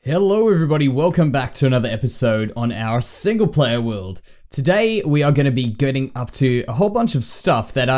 Hello everybody, welcome back to another episode on our single player world. Today we are going to be getting up to a whole bunch of stuff that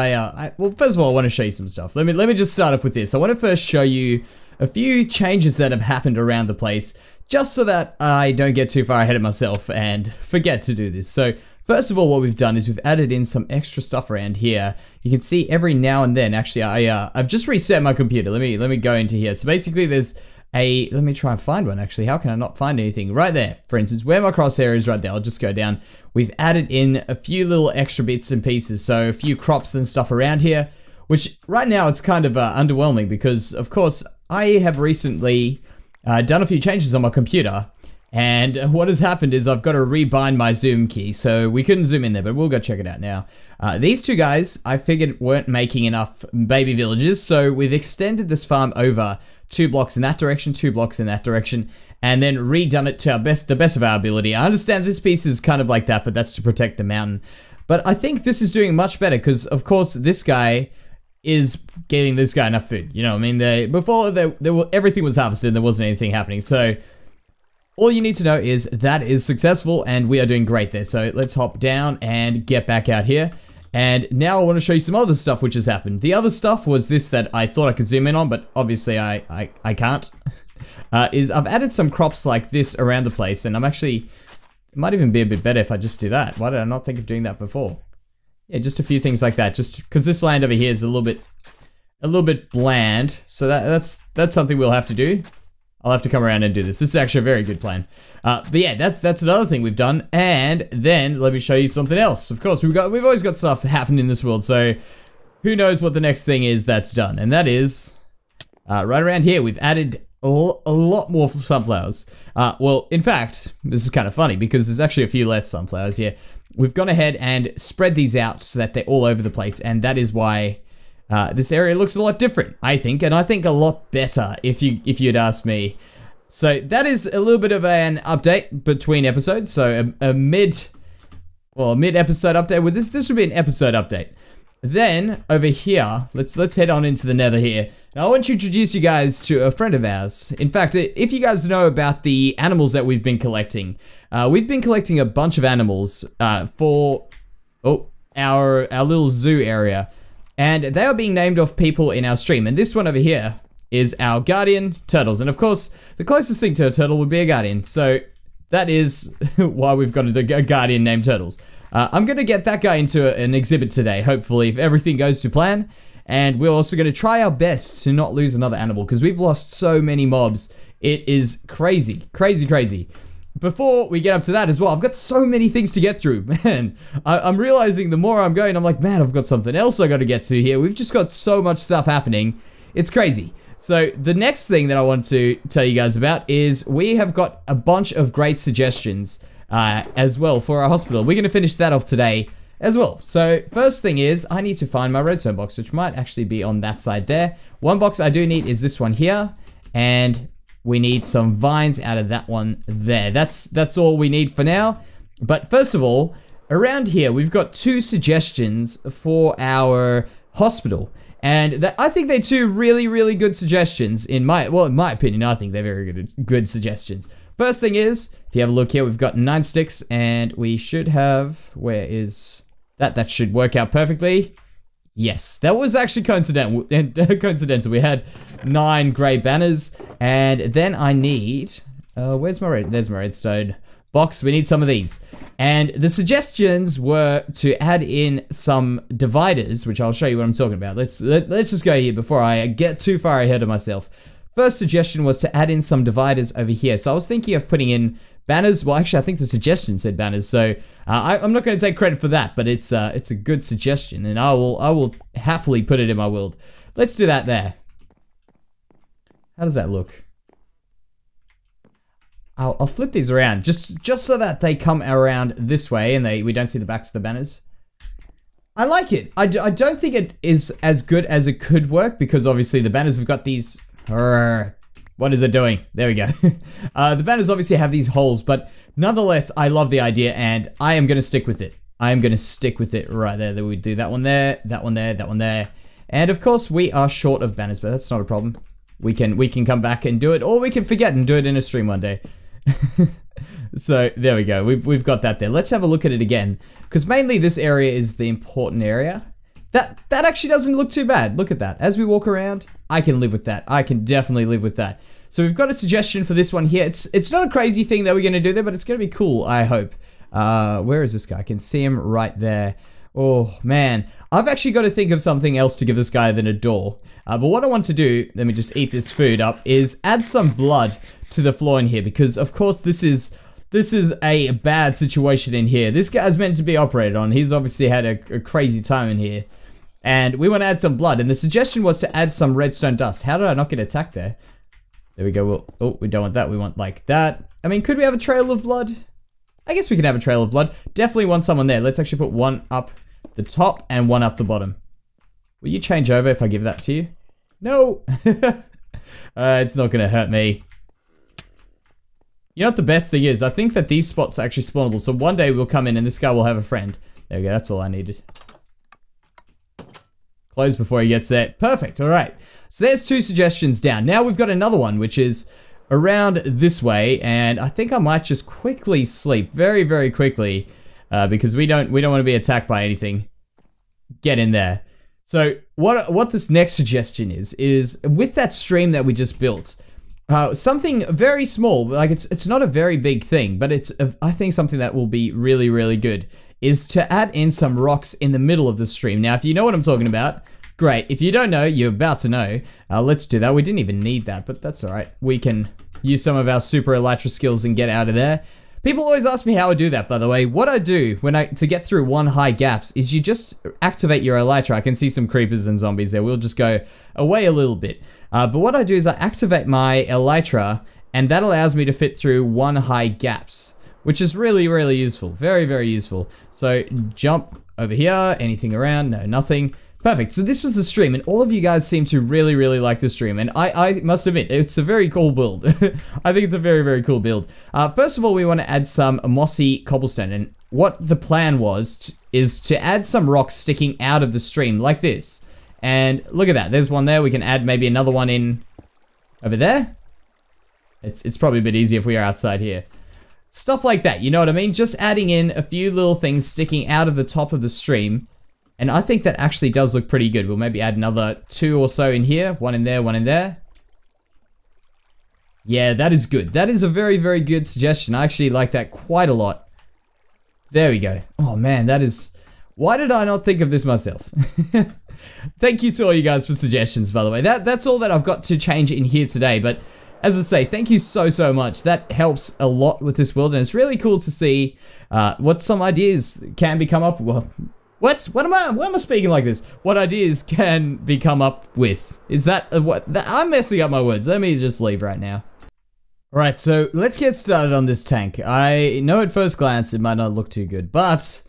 well, first of all I want to show you some stuff. Let me just start off with this. I want to first show you a few changes that have happened around the place, just so that I don't get too far ahead of myself and forget to do this. So first of all, what we've done is we've added in some extra stuff around here. You can see every now and then, actually I've just reset my computer. Let me go into here. So basically there's let me try and find one actually. How can I not find anything? Right there, for instance, where my crosshair is right there, I'll just go down. We've added in a few little extra bits and pieces, so a few crops and stuff around here, which right now it's kind of underwhelming because, of course, I have recently done a few changes on my computer, and what has happened is I've got to rebind my zoom key, so we couldn't zoom in there, but we'll go check it out now. These two guys, I figured, weren't making enough baby villages, so we've extended this farm over 2 blocks in that direction, 2 blocks in that direction, and then redone it to the best of our ability. I understand this piece is kind of like that, but that's to protect the mountain. But I think this is doing much better because, of course, this guy is getting this guy enough food. You know what I mean? Before everything was harvested and there wasn't anything happening. So all you need to know is that is successful and we are doing great there. So let's hop down and get back out here. And now I want to show you some other stuff which has happened. The other stuff was this that I thought I could zoom in on, but obviously I can't. Is I've added some crops like this around the place, and I'm actually, it might even be a bit better if I just do that. Why did I not think of doing that before? Yeah, just a few things like that, just because this land over here is a little bit bland. So that's something we'll have to do. I'll have to come around and do this. This is actually a very good plan. But yeah, that's another thing we've done. And then let me show you something else. Of course, we've always got stuff happening in this world. So who knows what the next thing is that's done? And that is right around here. We've added a lot more sunflowers. Well, in fact, this is kind of funny because there's actually a few less sunflowers here. We've gone ahead and spread these out so that they're all over the place, and that is why this area looks a lot different, I think, and I think a lot better if you'd ask me. So that is a little bit of an update between episodes. So a mid-episode update. Well, this would be an episode update. Then over here, let's head on into the Nether here. Now I want to introduce you guys to a friend of ours. In fact, if you guys know about the animals that we've been collecting a bunch of animals for our little zoo area. And they are being named off people in our stream. And this one over here is our guardian turtles. And of course, the closest thing to a turtle would be a guardian. So that is why we've got a guardian named Turtles. I'm going to get that guy into an exhibit today, hopefully, if everything goes to plan. And we're also going to try our best to not lose another animal, because we've lost so many mobs. It is crazy, crazy, crazy. Before we get up to that as well, I've got so many things to get through, man. I'm realizing the more I'm going, I'm like, man, I've got something else I got to get to here. We've just got so much stuff happening. It's crazy. So the next thing that I want to tell you guys about is we have got a bunch of great suggestions as well for our hospital. We're going to finish that off today as well. So first thing is I need to find my redstone box, which might actually be on that side there. One box I do need is this one here, and we need some vines out of that one there. That's all we need for now. But first of all, around here, we've got 2 suggestions for our hospital. And I think they're 2 really, really good suggestions in my opinion. I think they're very good suggestions. First thing is, if you have a look here, we've got 9 sticks, and we should have, where is that? That should work out perfectly. Yes, that was actually coincidental. We had 9 grey banners, and then I need, there's my redstone box. We need some of these. And the suggestions were to add in some dividers, which I'll show you what I'm talking about. Let's just go here before I get too far ahead of myself. First suggestion was to add in some dividers over here. So I was thinking of putting in banners. Well, actually, I think the suggestion said banners, so I'm not going to take credit for that, but it's a good suggestion, and I will happily put it in my world. Let's do that there. How does that look? I'll flip these around just so that they come around this way and we don't see the backs of the banners. I like it. I don't think it is as good as it could work, because obviously the banners have got these. What is it doing? There we go. The banners obviously have these holes, but nonetheless, I love the idea, and I am going to stick with it. I am going to stick with it right there. We do that one there, that one there, that one there. And of course, we are short of banners, but that's not a problem. we can come back and do it, or we can forget and do it in a stream one day. So there we go. We've got that there. Let's have a look at it again, because mainly this area is the important area. That actually doesn't look too bad. Look at that. As we walk around, I can live with that. I can definitely live with that. So we've got a suggestion for this one here. It's not a crazy thing that we're going to do there, but it's going to be cool, I hope. Where is this guy? I can see him right there. Oh, man. I've actually got to think of something else to give this guy than a door. But what I want to do, let me just eat this food up, is add some blood to the floor in here. Because, of course, this is a bad situation in here. This guy's meant to be operated on. He's obviously had a crazy time in here. And we want to add some blood. And the suggestion was to add some redstone dust. How did I not get attacked there? There we go. Oh, we don't want that. We want like that. I mean, could we have a trail of blood? I guess we can have a trail of blood. Definitely want someone there. Let's actually put one up the top and one up the bottom. Will you change over if I give that to you? No. It's not going to hurt me. You know what the best thing is? I think that these spots are actually spawnable. So one day we'll come in and this guy will have a friend. There we go. That's all I needed. Close before he gets there. Perfect. All right. So there's 2 suggestions down. Now we've got another one, which is around this way. And I think I might just quickly sleep very, very quickly because we don't want to be attacked by anything. Get in there. So what this next suggestion is with that stream that we just built, something very small, like it's not a very big thing, but it's I think something that will be really, really good, is to add in some rocks in the middle of the stream. Now, if you know what I'm talking about, great. If you don't know, you're about to know. Let's do that. We didn't even need that, but that's all right. We can use some of our super elytra skills and get out of there. People always ask me how I do that, by the way. What I do to get through 1 high gaps is you just activate your elytra. I can see some creepers and zombies there. We'll just go away a little bit. But what I do is I activate my elytra, and that allows me to fit through 1 high gaps, which is really, really useful. Very, very useful. So jump over here. Anything around? No, nothing. Perfect. So this was the stream, and all of you guys seem to really, really like the stream, and I must admit, it's a very cool build. I think it's a very, very cool build. First of all, we want to add some mossy cobblestone, and what the plan was is to add some rocks sticking out of the stream, like this. And look at that. There's one there. We can add maybe another one in over there. It's probably a bit easier if we are outside here. Stuff like that, you know what I mean? Just adding in a few little things sticking out of the top of the stream. And I think that actually does look pretty good. We'll maybe add another 2 or so in here. 1 in there, 1 in there. Yeah, that is good. That is a very, very good suggestion. I actually like that quite a lot. There we go. Oh man, that is... Why did I not think of this myself? Thank you to all you guys for suggestions, by the way. That's all that I've got to change in here today. But as I say, thank you so, so much. That helps a lot with this build. And it's really cool to see what some ideas can become up... Well, why am I speaking like this? What ideas can be come up with? Is that I'm messing up my words. Let me just leave right now. Alright, so let's get started on this tank. I know at first glance it might not look too good, but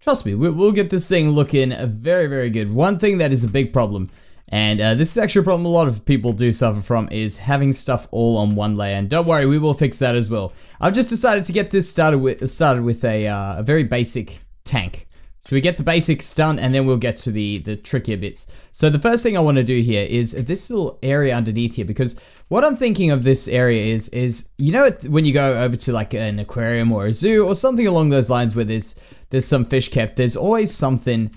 trust me, we'll get this thing looking very, very good. One thing that is a big problem, and this is actually a problem a lot of people do suffer from, is having stuff all on one layer. And don't worry, we will fix that as well. I've just decided to get this started with a very basic tank. So we get the basics done, and then we'll get to the trickier bits. So the first thing I want to do here is this little area underneath here, because what I'm thinking of this area is you know when you go over to like an aquarium or a zoo or something along those lines where there's some fish kept, there's always something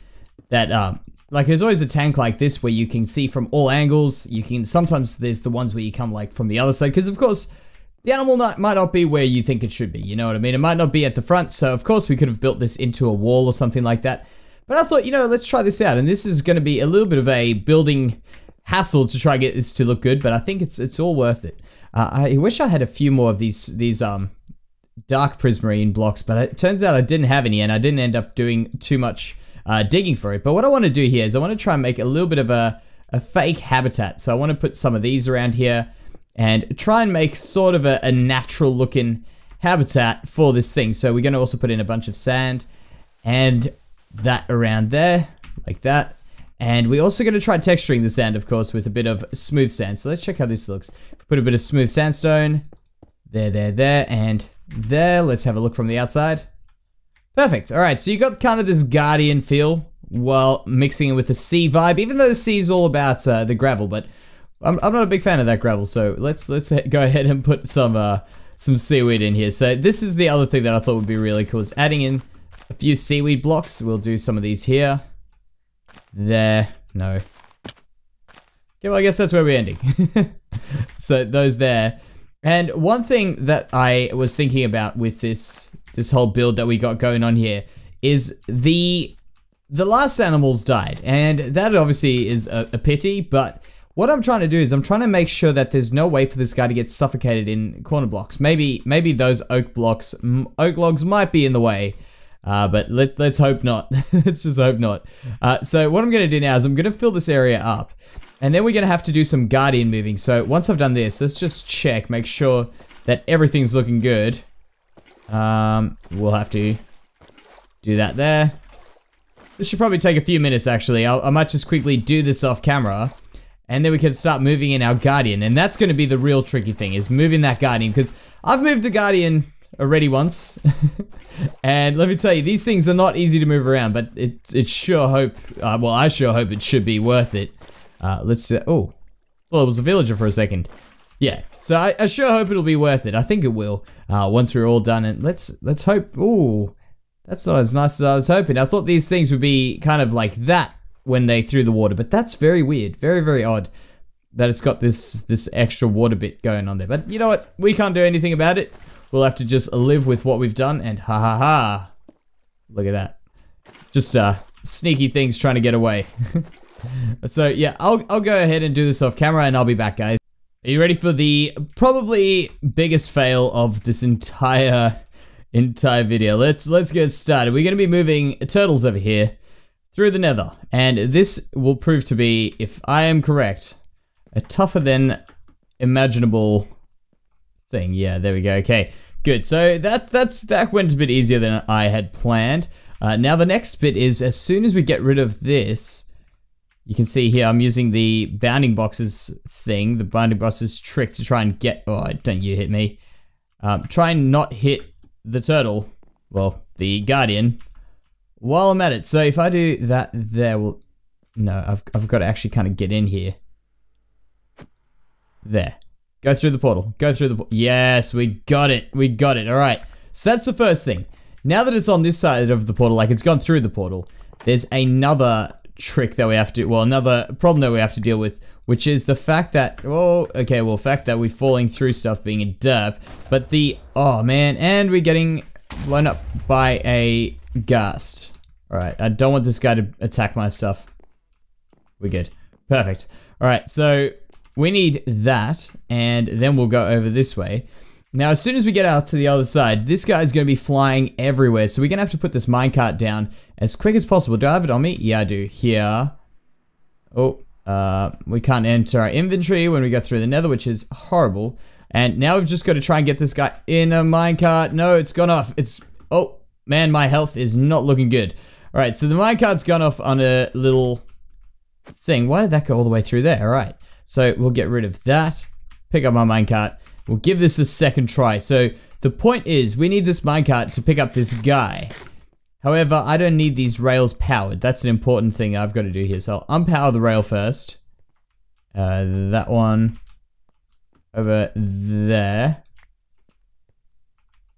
that like there's always a tank like this where you can see from all angles. Sometimes there's the ones where you come like from the other side, because of course the animal might not be where you think it should be, you know what I mean? It might not be at the front, so of course we could have built this into a wall or something like that. But I thought, you know, let's try this out, and this is going to be a little bit of a building hassle to try and get this to look good, but I think it's all worth it. I wish I had a few more of these dark prismarine blocks, but it turns out I didn't have any, and I didn't end up doing too much digging for it. But what I want to do here is I want to try and make a little bit of a fake habitat. So I want to put some of these around here, and try and make sort of a natural looking habitat for this thing. So we're going to also put in a bunch of sand and that around there, like that. And we're also going to try texturing the sand, of course, with a bit of smooth sand. So let's check how this looks. Put a bit of smooth sandstone. There, and there. Let's have a look from the outside. Perfect. All right, so you got kind of this Guardian feel while mixing it with the sea vibe, even though the sea is all about the gravel, but I'm not a big fan of that gravel, so let's go ahead and put some seaweed in here. So this is the other thing that I thought would be really cool, is adding in a few seaweed blocks. We'll do some of these here. There. No. Okay, well, I guess that's where we're ending. So those there. And one thing that I was thinking about with this whole build that we got going on here is the last animals died, and that obviously is a pity, but what I'm trying to do is I'm trying to make sure that there's no way for this guy to get suffocated in corner blocks. Maybe those oak logs might be in the way, but let's hope not. Let's just hope not. So what I'm going to do now is I'm going to fill this area up, and then we're going to have to do some guardian moving. So once I've done this, let's just check, make sure that everything's looking good. We'll have to do that there. This should probably take a few minutes, actually. I might just quickly do this off camera, and then we can start moving in our guardian. And that's going to be the real tricky thing, is moving that guardian, because I've moved a guardian already once. And let me tell you, these things are not easy to move around, but I sure hope it should be worth it. Let's oh, well, it was a villager for a second. Yeah, so I sure hope it'll be worth it. I think it will, once we're all done. And let's hope. Ooh, that's not as nice as I was hoping. I thought these things would be kind of like that when they threw the water, but that's very weird. Very, very odd that it's got this extra water bit going on there. But you know what? We can't do anything about it. We'll have to just live with what we've done, and ha ha ha. Look at that. Just sneaky things trying to get away. So yeah, I'll go ahead and do this off camera, and I'll be back, guys. Are you ready for the probably biggest fail of this entire video? Let's get started. We're going to be moving turtles over here through the nether, and this will prove to be, if I am correct, a tougher than imaginable thing. Yeah, there we go. Okay, good. So that went a bit easier than I had planned. Now the next bit is, as soon as we get rid of this, you can see here I'm using the bounding boxes thing, the bounding boxes trick, to try and get, oh, don't you hit me. Try and not hit the turtle, well, the guardian, while I'm at it. So if I do that there, well, no, I've got to actually kind of get in here. There. Go through the portal. Go through the portal. Yes, we got it. We got it. All right. So that's the first thing. Now that it's on this side of the portal, like it's gone through the portal, there's another trick that we have to, well, another problem that we have to deal with, which is the fact that, oh, okay, well, the fact that we're falling through stuff, being in derp, but the, oh man, and we're getting blown up by a ghast. All right, I don't want this guy to attack my stuff. We're good. Perfect. All right, so we need that, and then we'll go over this way. Now, as soon as we get out to the other side, this guy's going to be flying everywhere, so we're going to have to put this minecart down as quick as possible. Do I have it on me? Yeah, I do. Here. Oh, we can't enter our inventory when we go through the nether, which is horrible. And now we've just got to try and get this guy in a minecart. No, it's gone off. Oh, man, my health is not looking good. All right, so the minecart's gone off on a little thing. Why did that go all the way through there? All right, so we'll get rid of that. Pick up my minecart. We'll give this a second try. So the point is, we need this minecart to pick up this guy. However, I don't need these rails powered. That's an important thing I've got to do here. So I'll unpower the rail first. That one over there.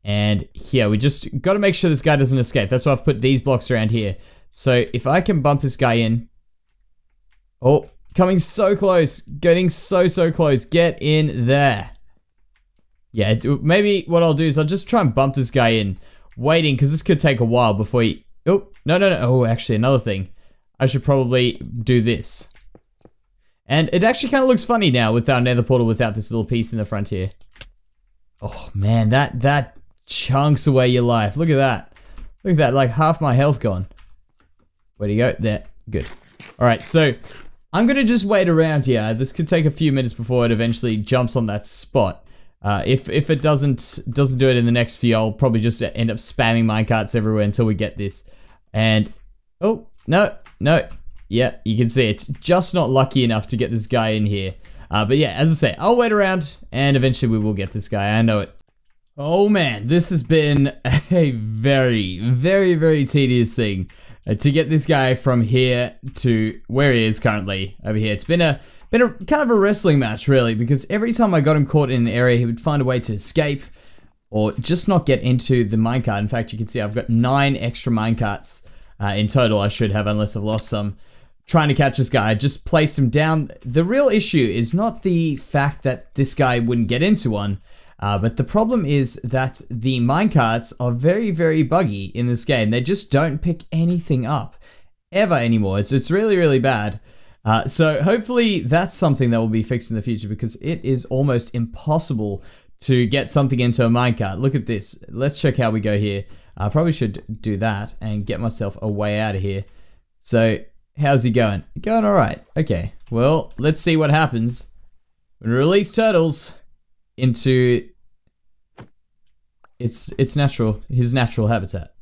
And here, we just got to make sure this guy doesn't escape. That's why I've put these blocks around here. So if I can bump this guy in. Oh, coming so close. Getting so close. Get in there. Yeah, maybe what I'll do is I'll just try and bump this guy in, waiting, because this could take a while before he... Oh, no. Oh, actually, another thing. I should probably do this. And it actually kind of looks funny now with our nether portal without this little piece in the front here. Oh, man, that chunks away your life. Look at that. Look at that, like half my health gone. Where'd he go? There. Good. All right, so I'm going to just wait around here. This could take a few minutes before it eventually jumps on that spot. If it doesn't do it in the next few, I'll probably just end up spamming minecarts everywhere until we get this. And, oh, no. Yeah, you can see it's just not lucky enough to get this guy in here. But yeah, as I say, I'll wait around and eventually we will get this guy. I know it. Oh man, this has been a very tedious thing to get this guy from here to where he is currently over here. It's been a been kind of a wrestling match, really, because every time I got him caught in an area, he would find a way to escape or just not get into the minecart. In fact, you can see I've got 9 extra minecarts in total. I should have, unless I've lost some. Trying to catch this guy, I just placed him down. The real issue is not the fact that this guy wouldn't get into one, but the problem is that the minecarts are very, very buggy in this game. They just don't pick anything up ever anymore. It's really, really bad. So hopefully that's something that will be fixed in the future, because it is almost impossible to get something into a minecart. Look at this. Let's check how we go here. I probably should do that and get myself a way out of here. So how's he going? Going all right. Okay. Well, let's see what happens when we release turtles into his natural habitat.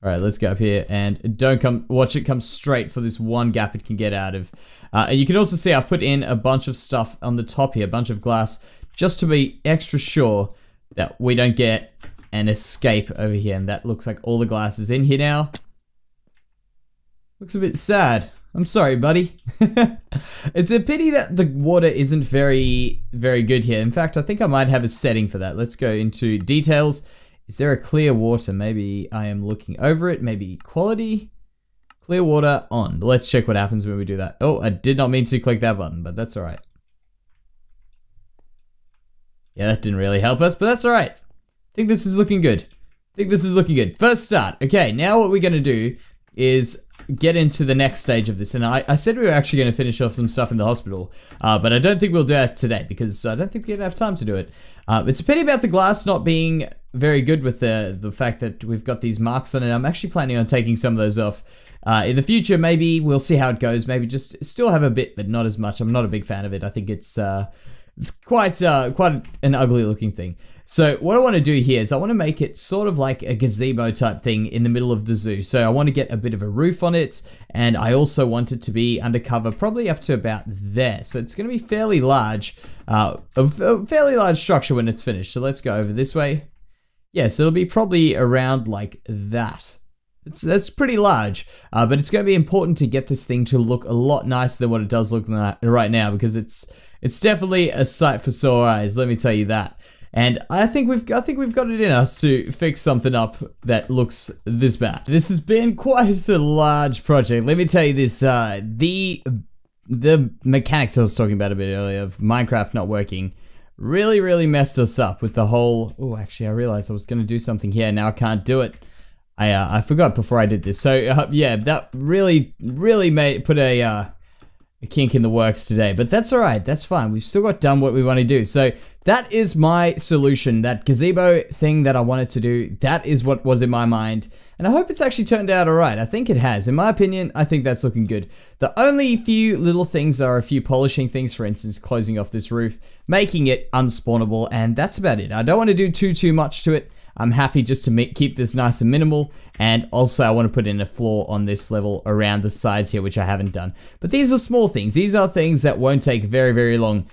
All right, let's go up here and watch it come straight for this one gap it can get out of. And you can also see I've put in a bunch of stuff on the top here, a bunch of glass, just to be extra sure that we don't get an escape over here. And that looks like all the glass is in here now. Looks a bit sad. I'm sorry, buddy. It's a pity that the water isn't very, very good here. In fact, I think I might have a setting for that. Let's go into details. Is there a clear water? Maybe I am looking over it. Maybe quality. Clear water on. Let's check what happens when we do that. Oh, I did not mean to click that button, but that's all right. Yeah, that didn't really help us, but that's all right. I think this is looking good. First start. Okay, now what we're going to do is get into the next stage of this. And I said we were actually going to finish off some stuff in the hospital, but I don't think we'll do that today because I don't think we're going to have time to do it. It's a pity about the glass not being very good with the fact that we've got these marks on it. I'm actually planning on taking some of those off. In the future, maybe we'll see how it goes. Maybe just still have a bit, but not as much. I'm not a big fan of it. I think it's quite an ugly looking thing. So what I want to do here is I want to make it sort of like a gazebo type thing in the middle of the zoo. So I want to get a bit of a roof on it, and I also want it to be undercover, probably up to about there. So it's going to be fairly large, a fairly large structure when it's finished. So let's go over this way. Yeah, so it'll be probably around like that. That's pretty large, but it's going to be important to get this thing to look a lot nicer than what it does look right now, because it's definitely a sight for sore eyes. Let me tell you that. And I think we've got it in us to fix something up that looks this bad. This has been quite a large project. Let me tell you this: the mechanics I was talking about a bit earlier of Minecraft not working really messed us up with the whole. Oh, actually, I realized I was going to do something here. Now I can't do it. I forgot before I did this. So yeah, that really put a kink in the works today, but that's all right. That's fine. We've still got done what we want to do. So that is my solution. That gazebo thing that I wanted to do, that is what was in my mind. And I hope it's actually turned out all right. I think it has. In my opinion, I think that's looking good. The only few little things are a few polishing things, for instance, closing off this roof, making it unspawnable, and that's about it. I don't want to do too much to it. I'm happy just to keep this nice and minimal, and also I want to put in a floor on this level around the sides here, which I haven't done. But these are small things. These are things that won't take very long.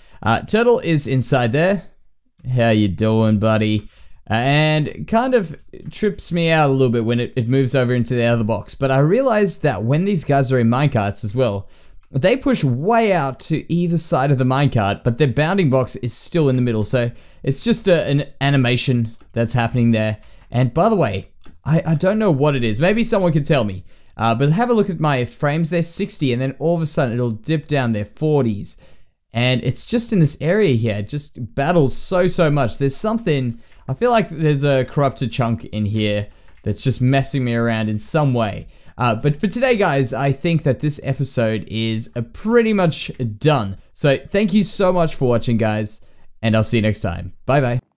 Turtle is inside there. How you doing, buddy? And kind of trips me out a little bit when it moves over into the other box. But I realized that when these guys are in minecarts as well, they push way out to either side of the minecart, but their bounding box is still in the middle. So it's just an animation that's happening there. And by the way, I don't know what it is. Maybe someone can tell me. But have a look at my frames. They're 60, and then all of a sudden it'll dip down. They're 40s. And it's just in this area here. It just battles so much. There's something... I feel like there's a corrupted chunk in here that's just messing me around in some way. But for today, guys, I think that this episode is pretty much done. So thank you so much for watching, guys. And I'll see you next time. Bye-bye.